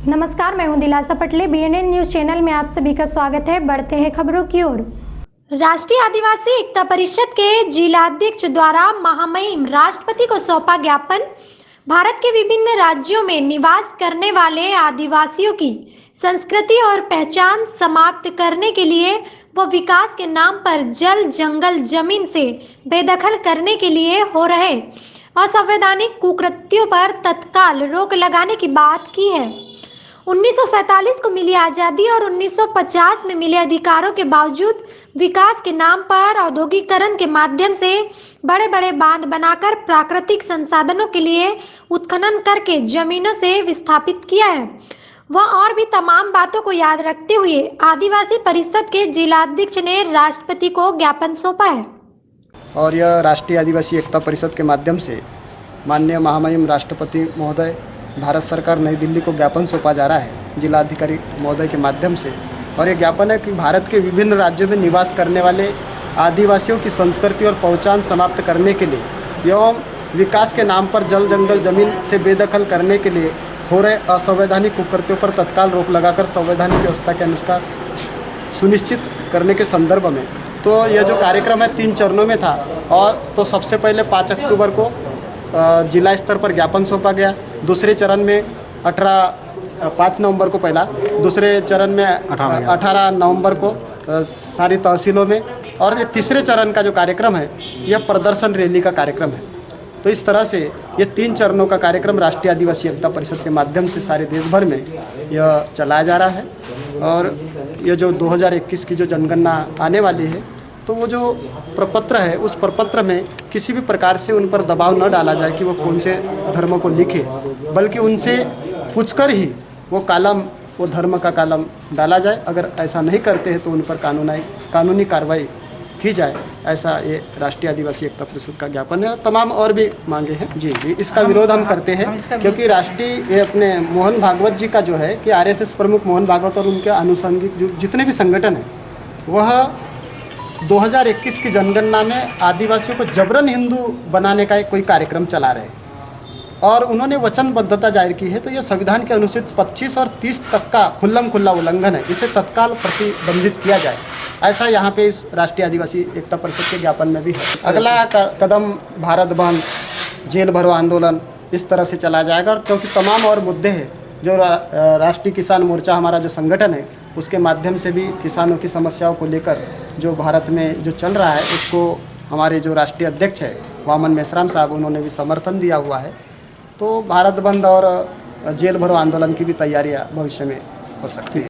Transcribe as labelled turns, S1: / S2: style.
S1: नमस्कार, मैं हूं दिलासा पटले। BNN न्यूज चैनल में आप सभी का स्वागत है। बढ़ते हैं खबरों की ओर। राष्ट्रीय आदिवासी एकता परिषद के जिलाध्यक्ष द्वारा महामहिम राष्ट्रपति को सौंपा ज्ञापन। भारत के विभिन्न राज्यों में निवास करने वाले आदिवासियों की संस्कृति और पहचान समाप्त करने के लिए व विकास के नाम पर जल, जंगल, जमीन से बेदखल करने के लिए हो रहे असंवैधानिक कुकृत्यों पर तत्काल रोक लगाने की बात की है। 1947 को मिली आज़ादी और 1950 में मिले अधिकारों के बावजूद विकास के नाम पर औद्योगिकरण के माध्यम से बड़े बड़े बांध बनाकर प्राकृतिक संसाधनों के लिए उत्खनन करके जमीनों से विस्थापित किया है। वह और भी तमाम बातों को याद रखते हुए आदिवासी परिषद के जिलाध्यक्ष ने राष्ट्रपति को ज्ञापन सौंपा है। और
S2: यह राष्ट्रीय आदिवासी एकता परिषद के माध्यम से माननीय महामहिम राष्ट्रपति महोदय भारत सरकार नई दिल्ली को ज्ञापन सौंपा जा रहा है जिलाधिकारी महोदय के माध्यम से। और ये ज्ञापन है कि भारत के विभिन्न राज्यों में निवास करने वाले आदिवासियों की संस्कृति और पहचान समाप्त करने के लिए एवं विकास के नाम पर जल, जंगल, जमीन से बेदखल करने के लिए हो रहे असंवैधानिक कुकृत्यों पर तत्काल रोक लगाकर संवैधानिक व्यवस्था के अनुसार सुनिश्चित करने के संदर्भ में तो यह जो कार्यक्रम है 3 चरणों में था। और तो सबसे पहले 5 अक्टूबर को जिला स्तर पर ज्ञापन सौंपा गया। दूसरे चरण में 5 नवंबर को पहला, दूसरे चरण में 18 नवंबर को सारी तहसीलों में, और ये तीसरे चरण का जो कार्यक्रम है यह प्रदर्शन रैली का कार्यक्रम है। तो इस तरह से ये 3 चरणों का कार्यक्रम राष्ट्रीय आदिवासी एकता परिषद के माध्यम से सारे देश भर में यह चलाया जा रहा है। और ये जो 2021 की जो जनगणना आने वाली है तो वो जो प्रपत्र है उस प्रपत्र में किसी भी प्रकार से उन पर दबाव न डाला जाए कि वो कौन से धर्म को लिखे, बल्कि उनसे पूछकर ही वो धर्म का कालम डाला जाए। अगर ऐसा नहीं करते हैं तो उन पर कानूनी कार्रवाई की जाए। ऐसा ये राष्ट्रीय आदिवासी एकता परिषद का ज्ञापन है। और तमाम और भी मांगे हैं। जी, इसका विरोध हम करते हैं क्योंकि राष्ट्रीय अपने मोहन भागवत जी का जो है कि RSS प्रमुख मोहन भागवत और उनके आनुषंगिक जितने भी संगठन हैं वह 2021 की जनगणना में आदिवासियों को जबरन हिंदू बनाने का कोई कार्यक्रम चला रहे हैं और उन्होंने वचनबद्धता जाहिर की है। तो यह संविधान के अनुच्छेद 25 और 30 तक का खुल्ला उल्लंघन है। इसे तत्काल प्रतिबंधित किया जाए, ऐसा यहाँ पे इस राष्ट्रीय आदिवासी एकता परिषद के ज्ञापन में भी है। अगला कदम भारत बंद, जेल भरो आंदोलन इस तरह से चला जाएगा, क्योंकि तमाम और मुद्दे हैं जो राष्ट्रीय किसान मोर्चा हमारा जो संगठन है उसके माध्यम से भी किसानों की समस्याओं को लेकर जो भारत में जो चल रहा है उसको हमारे जो राष्ट्रीय अध्यक्ष है वामन मेश्राम साहब उन्होंने भी समर्थन दिया हुआ है। तो भारत बंद और जेल भरो आंदोलन की भी तैयारियां भविष्य में हो सकती है।